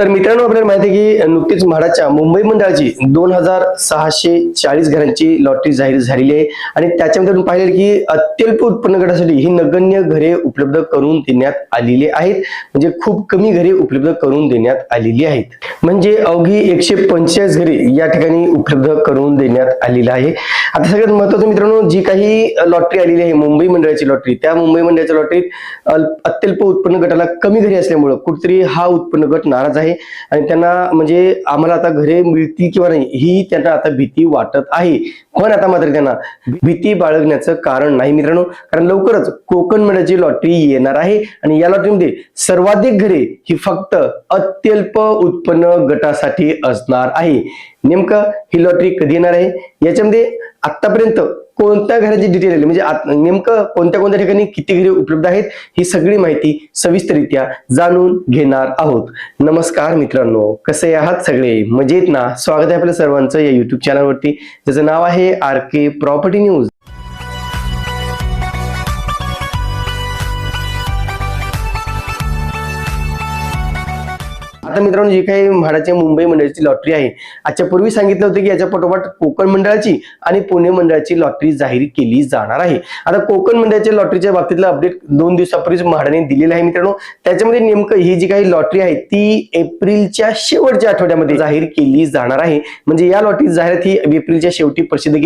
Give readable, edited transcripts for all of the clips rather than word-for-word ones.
तर मित्रांनो, आपल्याला माहिती आहे की नुकतीच म्हाडाच्या मुंबई मंडळाची 2640 घरांची लॉटरी जाहीर झालेली आहे आणि त्याच्यामध्ये आपण पाहिलं की अत्यल्प उत्पन्न गटासाठी ही नगण्य घरे उपलब्ध करून देण्यात आलेली आहेत. म्हणजे खूप कमी घरे उपलब्ध करून देण्यात आलेली आहेत. म्हणजे अवघी 145 घरे या ठिकाणी उपलब्ध करून देण्यात आलेली आहे. आता सगळ्यात महत्त्वाचं मित्रांनो, जी काही लॉटरी आलेली आहे मुंबई मंडळाची लॉटरी, त्या मुंबई मंडळाच्या लॉटरीत अत्यल्प उत्पन्न गटाला कमी घरे असल्यामुळे कुठेतरी हा उत्पन्न गट नाराज आहे आणि त्यांना म्हणजे आम्हाला आता घरे मिळतील किंवा नाही ही त्यांना आता भीती वाटत आहे. पण आता मात्र त्यांना भीती बाळगण्याचं कारण नाही मित्रांनो, कारण लवकरच कोकण मंडळाची लॉटरी येणार आहे आणि या लॉटरीमध्ये सर्वाधिक घरे ही फक्त अत्यल्प उत्पन्न गटासाठी असणार आहे. नेमकं ही लॉटरी कधी येणार आहे, याच्यामध्ये आतापर्यंत कोणत्या घराची डिटेल आली, म्हणजे नेमकं कोणत्या कोणत्या ठिकाणी किती घरे उपलब्ध आहेत ही सगळी माहिती सविस्तररित्या जाणून घेणार आहोत. नमस्कार मित्रांनो, कसे आहात सगळे, मजेत ना? स्वागत आहे आपल्या सर्वांचं या युट्यूब चॅनलवरती, ज्याचं नाव आहे RK प्रॉपर्टी न्यूज. आता मित्रांनो, जी काही म्हाडाच्या मुंबई मंडळाची लॉटरी आहे, आजच्या पूर्वी सांगितलं होतं की याच्या पाठोपाठ कोकण मंडळाची आणि पुणे मंडळाची लॉटरी जाहीर केली जाणार आहे. आता कोकण मंडळाच्या लॉटरीच्या बाबतीतलं अपडेट 2 दिवसापूर्वीच म्हाडाने दिलेलं आहे मित्रांनो. त्याच्यामध्ये नेमकं ही जी काही लॉटरी आहे ती एप्रिलच्या शेवटच्या आठवड्यामध्ये जाहीर केली जाणार आहे. म्हणजे या लॉटरी जाहिरात ही एप्रिलच्या शेवटी प्रसिद्ध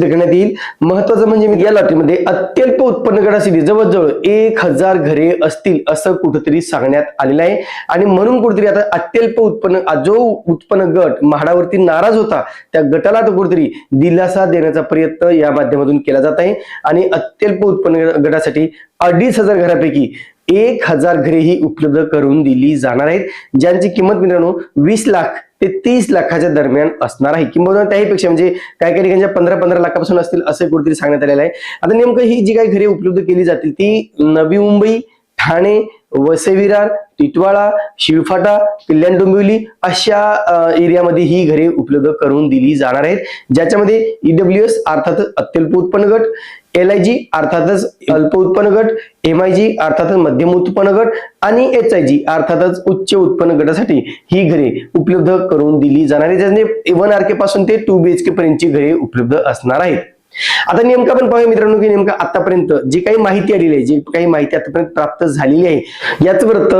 करण्यात येईल. महत्वाचं म्हणजे या लॉटरीमध्ये अत्यल्प उत्पन्न गटासाठी जवळजवळ 1000 घरे असतील असं कुठेतरी सांगण्यात आलेलं आहे. आणि म्हणून कुठेतरी आता अत्यल्प उत्पन्न जो उत्पन्न गट म्हाडावरती नाराज होता त्या गटाला तो कुठेतरी दिलासा देण्याचा प्रयत्न या माध्यमातून केला जात आहे. आणि अत्यल्प उत्पन्न गटासाठी 2500 घरापैकी 1000 घरे ही उपलब्ध करून दिली जाणार आहेत, ज्यांची किंमत मित्रांनो 20 लाख ते 30 लाखाच्या दरम्यान असणार आहे. किंवा त्याहीपेक्षा म्हणजे काही ठिकाणी 15 लाखापासून असतील असं कुठेतरी सांगण्यात आलेलं आहे. आता नेमकं ही जी काही घरे उपलब्ध केली जातील ती नवी मुंबई, ठाणे, वसई-विरार, टिटवाळा, शिळफाटा, कल्याण डोंबिवली अशा एरियामध्ये ही घरे उपलब्ध करून दिली जाणार आहेत, ज्याच्यामध्ये EWS अर्थातच अत्यल्प उत्पन्न गट, LIG अर्थातच अल्प उत्पन्न गट, MIG अर्थातच मध्यम उत्पन्न गट आणि HIG अर्थातच उच्च उत्पन्न गटासाठी ही घरे उपलब्ध करून दिली जाणार आहेत, ज्यामध्ये 1 RK पासून ते 2 BHK पर्यंतची घरे उपलब्ध असणार आहेत. आता नेमकं आपण पाहूया मित्रांनो की नेमकं आतापर्यंत जी काही माहिती आलेली आहे, जी काही माहिती आतापर्यंत प्राप्त झालेली आहे, याच वृत्त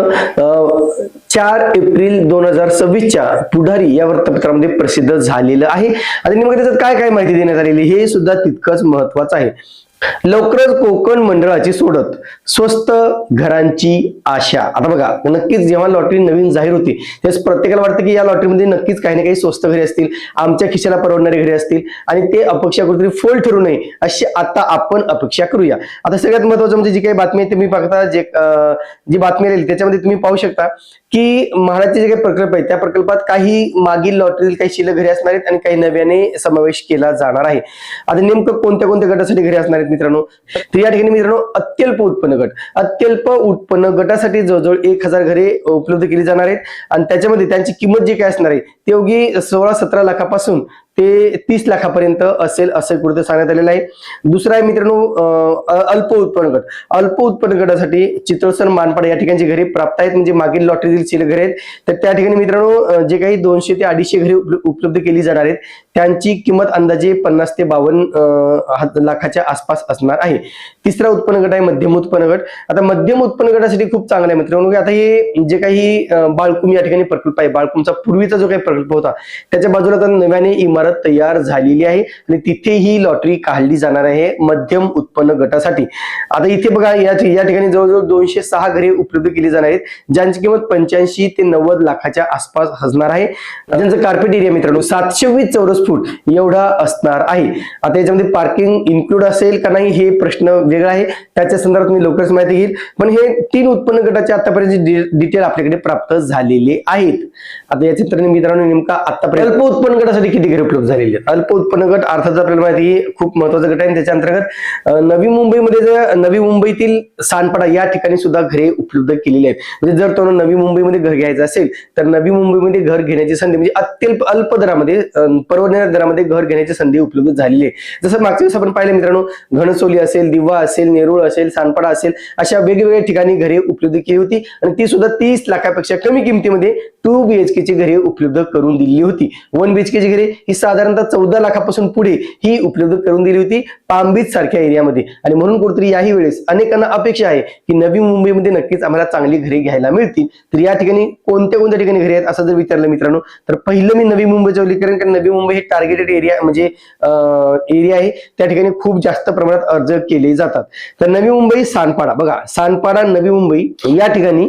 4 एप्रिल 2026 पुढारी या वृत्तपत्रामध्ये प्रसिद्ध झालेलं आहे. आणि नेमकं त्याच्यात काय काय माहिती देण्यात आलेली हे सुद्धा तितकंच महत्वाचं आहे. लवकरच कोकण मंडळाची सोडत, स्वस्त घरांची आशा. आता बघा, नक्कीच जेव्हा लॉटरी नवीन जाहीर होती तेव्हा प्रत्येकाला वाटतं की या लॉटरीमध्ये नक्कीच काही ना काही स्वस्त घरे असतील, आमच्या खिशाला परवडणारी घरे असतील आणि ते अपेक्षा कुठेतरी फोल ठरू नये अशी आता आपण अपेक्षा करूया. आता सगळ्यात महत्वाचं म्हणजे जी काही बातमी आहे तुम्ही बघता, जी बातमी आलेली त्याच्यामध्ये तुम्ही पाहू शकता की म्हाडाचे जे काही प्रकल्प आहेत त्या प्रकल्पात काही मागील लॉटरीतील काही शिल्लक घरे असणार आहेत आणि काही नव्याने समावेश केला जाणार आहे. आता नेमकं कोणत्या कोणत्या गटासाठी घरे असणार आहेत मित्रांनो, तर या ठिकाणी मित्रांनो अत्यल्प उत्पन्न गटासाठी जवळजवळ 1000 घरे उपलब्ध केली जाणार आहेत आणि त्याच्यामध्ये त्यांची किंमत जी काय असणार आहे ती अवघी 16-17 लाखापासून ते 30 लाखापर्यंत असेल असं कुठे सांगण्यात आलेलं आहे. दुसरा आहे मित्रांनो अल्प उत्पन्न गटासाठी चितळसर, मानपाड या ठिकाणची घरे प्राप्त आहेत, म्हणजे मागील लॉटरीतील शिल्लक घरे आहेत. तर त्या ठिकाणी मित्रांनो जे काही 200 ते 250 घरे उपलब्ध केली जाणार आहेत त्यांची किंमत अंदाजे 50 ते 52 लाखाच्या आसपास असणार आहे. तिसरा उत्पन्न गट आहे मध्यम उत्पन्न गट. आता मध्यम उत्पन्न गटासाठी खूप चांगला आहे मित्रांनो. आता हे जे काही बाळकुम या ठिकाणी प्रकल्प आहे, बाळकुमचा पूर्वीचा जो काही प्रकल्प होता त्याच्या बाजूला आता नव्याने इमारत तयार झालेली आहे आणि तिथे ही लॉटरी काढली जाणार आहे मध्यम उत्पन्न गटासाठी. आता इथे बघा या ठिकाणी जवळजवळ 206 घरे उपलब्ध केली जाणार आहेत, ज्यांची किंमत 85 ते 90 लाखाच्या आसपास असणार आहे. त्यांचं कार्पेट एरिया मित्रांनो 720 चौरस फूट एवढा असणार आहे. आता याच्यामध्ये पार्किंग इन्क्लूड असेल का नाही हे प्रश्न वेगळा आहे, त्याच्या संदर्भात मी लवकरच माहिती घेईल. पण हे 3 उत्पन्न गटाचे आतापर्यंत डिटेल आपल्याकडे प्राप्त झालेले आहेत. आता याच्या मित्रांनो नेमका आतापर्यंत अल्प उत्पन्न गटासाठी किती घरे उपलब्ध उपलब्ध झालेली आहेत. अल्प उत्पन्न गट अर्थात आपल्याला माहिती आहे खूप महत्वाचा गट आहे. त्याच्या अंतर्गत नवी मुंबईतील सानपाडा या ठिकाणी सुद्धा घरे उपलब्ध केलेली आहेत. म्हणजे जर तुम्हाला नवी मुंबईमध्ये घर घ्यायचं असेल तर नवी मुंबईमध्ये घर घेण्याची संधी म्हणजे अत्यल्प अल्प दरामध्ये परवडणाऱ्या दरामध्ये घर घेण्याची संधी उपलब्ध झालेली आहे. जसं मागच्या वेळेस आपण पाहिलं मित्रांनो, घणसोली असेल, दिवा असेल, नेरुळ असेल, सानपाडा असेल, अशा वेगवेगळ्या ठिकाणी घरे उपलब्ध केली होती आणि ती सुद्धा 30 लाखापेक्षा कमी किमतीमध्ये 2 BHK ची घरे उपलब्ध करून दिली होती. 1 BHK ची घरे ही साधारणतः 14 लाखापासून पुढे ही उपलब्ध करून दिली होती पाम बीच सारख्या एरियामध्ये. आणि म्हणून कुठेतरी याही वेळेस अनेकांना अपेक्षा आहे की नवी मुंबईमध्ये नक्कीच आम्हाला चांगली घरे घ्यायला मिळतील. तर या ठिकाणी कोणत्या कोणत्या ठिकाणी घरे आहेत असं जर विचारलं मित्रांनो, तर पहिलं मी नवी मुंबईचं उल्लेख करेन, कारण नवी मुंबई हे टार्गेटेड एरिया म्हणजे एरिया आहे, त्या ठिकाणी खूप जास्त प्रमाणात अर्ज केले जातात. तर नवी मुंबई सानपाडा बघा, सानपाडा नवी मुंबई या ठिकाणी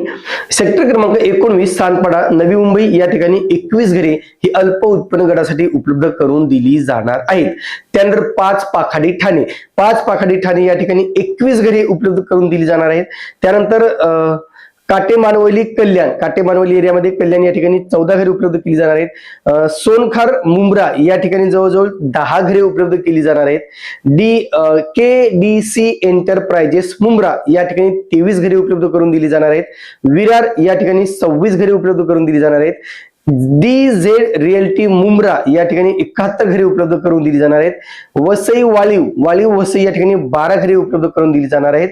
सेक्टर क्रमांक 19 सानपाडा नवी मुंबई या ठिकाणी 21 घरे ही अल्प उत्पन्न गटासाठी उपलब्ध करून दिली जाणार आहेत. त्यानंतर 5 पाखाडी ठाणे या ठिकाणी 21 घरे उपलब्ध करून दिली जाणार आहेत. त्यानंतर काटेमानवली एरियामध्ये कल्याण या ठिकाणी 14 घरे उपलब्ध केली जाणार आहेत. सोनखार मुंब्रा या ठिकाणी जवळजवळ 10 घरे उपलब्ध केली जाणार आहेत. KDC एंटरप्राइजेस मुंब्रा या ठिकाणी 23 घरे उपलब्ध करून दिली जाणार आहेत. विरार या ठिकाणी 26 घरे उपलब्ध करून दिली जाणार आहेत. DZ रिअल्टी मुंब्रा या ठिकाणी 71 घरे उपलब्ध करून दिली जाणार आहेत. वसई वाळीव वसई या ठिकाणी 12 घरे उपलब्ध करून दिली जाणार आहेत.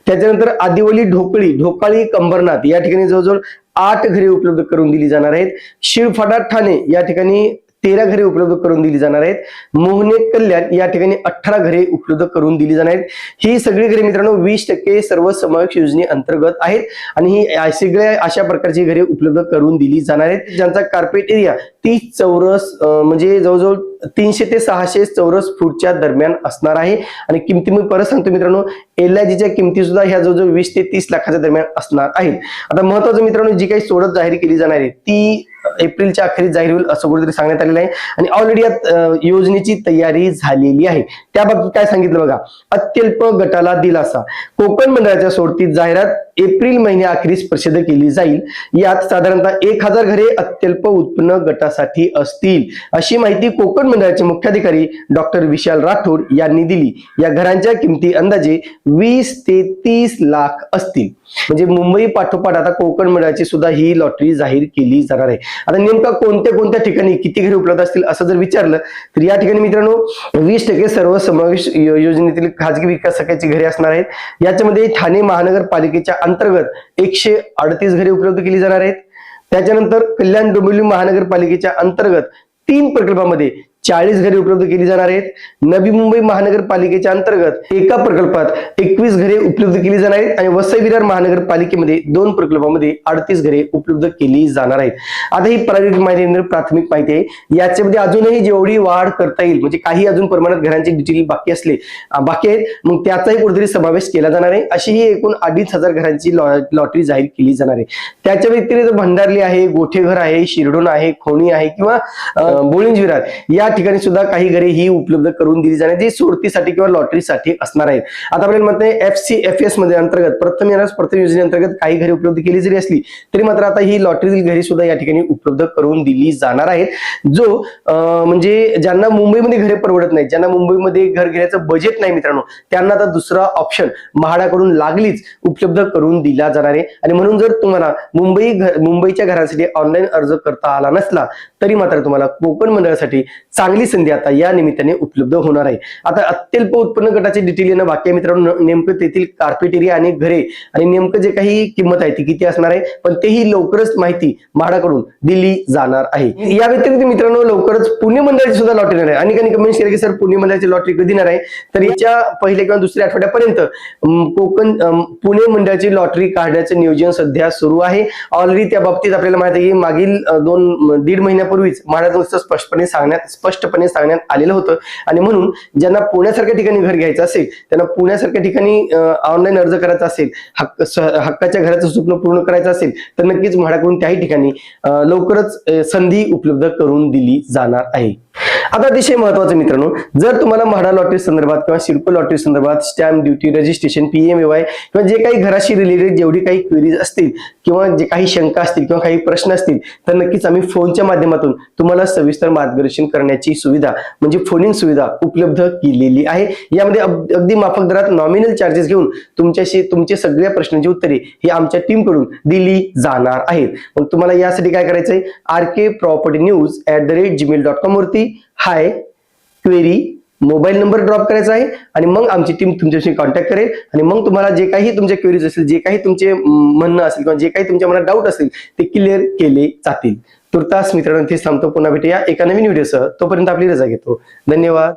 त्याच्यानंतर आदिवली ढोकाळी कंबरनाथ या ठिकाणी जवळजवळ 8 घरे उपलब्ध करून दिली जाणार आहेत. शिळफाटा ठाणे या ठिकाणी 13 घरे उपलब्ध करून दिली जाणार आहेत. मोहने कल्याण या ठिकाणी 18 घरे उपलब्ध करून दिली जाणार आहेत. ही सगळी घरे मित्रांनो 20% सर्वसमावेश योजनेअंतर्गत आहेत आणि ही सगळ्या अशा प्रकारची घरे उपलब्ध करून दिली जाणार आहेत, ज्यांचा कार्पेट एरिया 30 चौरस म्हणजे जवळजवळ 300 ते 600 चौरस फूटच्या दरम्यान असणार आहे. आणि किमती मी परत सांगतो मित्रांनो, LIGच्या किमती सुद्धा ह्या जवळजवळ 20 ते 30 लाखाच्या दरम्यान असणार आहेत. आता महत्वाचं मित्रांनो, जी काही सोडत जाहीर केली जाणार आहे ती एप्रिलच्या अखेरीस जाहीर होईल असं कुठेतरी सांगण्यात आलेलं आहे आणि ऑलरेडी या योजनेची तयारी झालेली आहे. त्या बाबतीत काय सांगितलं बघा, अत्यल्प गटाला दिलासा. कोकण मंडळाच्या सोडतीत जाहिरात एप्रिल महिन्याअखेरीस प्रसिद्ध केली जाईल. यात साधारणतः 1000 घरे अत्यल्प उत्पन्न गटासाठी असतील, अशी माहिती कोकण मंडळाचे मुख्याधिकारी डॉक्टर विशाल राठोड यांनी दिली. या घरांच्या किमती अंदाजे 20 ते 30 लाख असतील. म्हणजे मुंबई पाठोपाठ आता कोकण मंडळाची सुद्धा ही लॉटरी जाहीर केली जाणार आहे. आता नेमका कोणत्या ठिकाणी किती घरे उपलब्ध असतील असं जर विचारलं तर या ठिकाणी मित्रांनो 20% सर्वसमावेश योजनेतील खाजगी विकासकाची घरे असणार आहेत. याच्यामध्ये ठाणे महानगरपालिकेच्या अंतर्गत 138 घरे उपलब्ध केली जाणार आहेत. त्याच्यानंतर कल्याण डोंबिवली महानगरपालिकेच्या अंतर्गत 3 प्रकल्पामध्ये 40 घरे उपलब्ध केली जाणार आहेत. नवी मुंबई महानगरपालिकेच्या अंतर्गत एका प्रकल्पात 21 घरे उपलब्ध केली जाणार आहेत आणि वसई विरार महानगरपालिकेमध्ये 2 प्रकल्पामध्ये 38 घरे उपलब्ध केली जाणार आहेत. आता ही प्राथमिक माहिती आहे. याच्यामध्ये अजूनही जेवढी वाढ करता येईल, म्हणजे काही अजून प्रमाणात घरांचे डिटेल बाकी आहेत, मग त्याचाही कुठेतरी समावेश केला जाणार आहे. अशी ही एकूण 2500 घरांची लॉटरी जाहीर केली जाणार आहे. त्याच्या व्यतिरिक्त भंडारली आहे, गोठेघर आहे, शिरडोन आहे, खोणी आहे किंवा बोळिंज विरार या ठिकाणी सुद्धा काही घरे ही उपलब्ध करून दिली जाणार, जी सोडतीसाठी किंवा लॉटरीसाठी असणार आहेत. आता आपल्याला म्हणते FCFS मध्ये अंतर्गत प्रथम योजनेअंतर्गत काही घरे उपलब्ध केली जरी असली तरी मात्र आता ही लॉटरीतील घरे सुद्धा या ठिकाणी उपलब्ध करून दिली जाणार आहेत. जो म्हणजे ज्यांना मुंबईमध्ये घरे परवडत नाही, ज्यांना मुंबईमध्ये घर घेण्याचं बजेट नाही मित्रांनो, त्यांना आता दुसरा ऑप्शन म्हाडाकडून लागलीच उपलब्ध करून दिला जाणार आहे. आणि म्हणून जर तुम्हाला मुंबईच्या घरांसाठी ऑनलाईन अर्ज करता आला नसला तरी मात्र तुम्हाला कोकण मंडळासाठी चांगली संधी आता या निमित्ताने उपलब्ध होणार आहे. आता अत्यल्प उत्पन्न गटाचे डिटेल येणं बाकी आहे मित्रांनो. नेमकं तेथील कार्पेट एरिया आणि घरे आणि नेमकं जे काही किंमत आहे ती किती असणार आहे, पण तेही लवकरच माहिती म्हाडाकडून दिली जाणार आहे. या व्यतिरिक्त मित्रांनो लवकरच पुणे मंडळाची सुद्धा लॉटरी येणार आहे. अनेकांनी कमेंट्स केले की सर पुणे मंडळाची लॉटरी कधी येणार आहे, तर याच्या पहिल्या किंवा दुसऱ्या आठवड्यापर्यंत पुणे मंडळाची लॉटरी काढण्याचं नियोजन सध्या सुरू आहे. ऑलरेडी त्या बाबतीत आपल्याला माहिती आहे की मागील 2-1.5 महिन्यापूर्वीच म्हाडाकडून स्पष्टपणे सांगण्यात आलेलं होतं. आणि म्हणून ज्यांना पुण्यासारख्या ठिकाणी घर घ्यायचं असेल, त्यांना पुण्यासारख्या ठिकाणी ऑनलाईन अर्ज करायचा असेल, हक्काच्या घराचं स्वप्न पूर्ण करायचं असेल तर नक्कीच म्हाडाकडून त्याही ठिकाणी लवकरच संधी उपलब्ध करून दिली जाणार आहे. आता अतिशय महत्वाचं मित्रांनो, जर तुम्हाला म्हाडा लॉटरी संदर्भात किंवा सिडको लॉटरी संदर्भात स्टॅम्प ड्युटी, रजिस्ट्रेशन, PMAY किंवा जे काही घराशी रिलेटेड जेवढी काही क्वेरीज असतील किंवा जे काही शंका असतील किंवा काही प्रश्न असतील तर नक्कीच आम्ही फोनच्या माध्यमातून तुम्हाला सविस्तर मार्गदर्शन करण्याची सुविधा म्हणजे फोन इन सुविधा उपलब्ध केलेली आहे. यामध्ये अगदी माफक दरात नॉमिनल चार्जेस घेऊन तुमचे सगळ्या प्रश्नांची उत्तरे ही आमच्या टीम कडून दिली जाणार आहेत. मग तुम्हाला यासाठी काय करायचंय, rkpropertynews@gmail.com वरती हाय क्वेरी मोबाईल नंबर ड्रॉप करायचा आहे आणि मग आमची टीम तुमच्याशी कॉन्टॅक्ट करेल आणि मग तुम्हाला जे काही तुमचे क्वेरीज असतील, जे काही तुमचे म्हणणं असेल किंवा जे काही तुमच्या मनात डाऊट असतील ते क्लिअर केले जातील. तुर्तास मित्रांनो इथेच थांबतो. पुन्हा भेटूया एका नवीन व्हिडिओसह. तोपर्यंत आपली रजा घेतो. धन्यवाद.